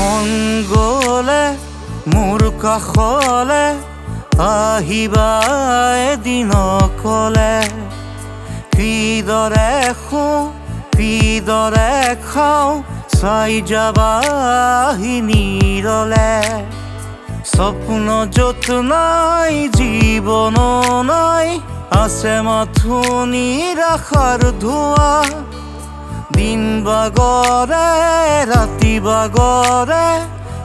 মন গ'লে মোৰ কাষলে আহিবা এদিন অকলে কিদৰে শুওঁ কিদৰে খাওঁ চাই যাবাহি নিৰলে স্বপ্ন য'ত নাই জীৱন নাই আছে মাথো নিৰাশাৰ ধোঁৱা দিন বাগৰে ৰাতি বাগৰে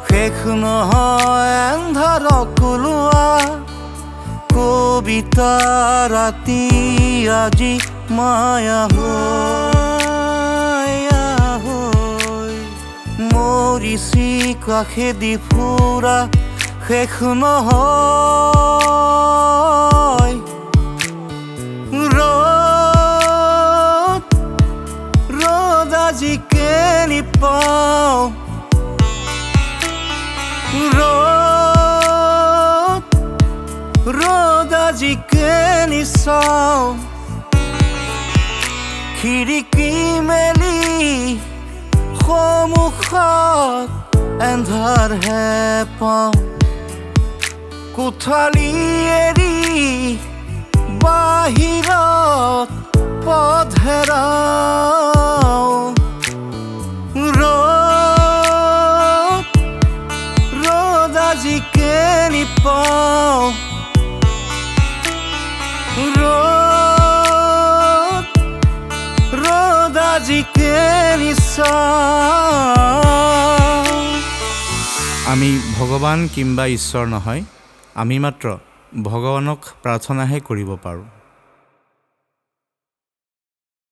শেষ নহয় এন্ধাৰক ওলোৱা কবিতা ৰাতি আজি মায়া হৈ মৰিছি কাষেদি ফুৰা শেষ নহয় ৰ'দ আজি কেনি পাওঁ ৰ'দ আজি কেনি চাওঁ খিৰিকী মেলি সন্মুখত এন্ধাৰহে পাওঁ কোঠালি এৰি বাহিৰত পথ হেৰাওঁ ৰ'দ আজি কেনি পাওঁ ৰ'দ আজি কেনি চাওঁ আমি ভগৱান কিম্বা ঈশ্বৰ নহয় আমি মাত্ৰ ভগৱানক প্ৰাৰ্থনাহে কৰিব পাৰোঁ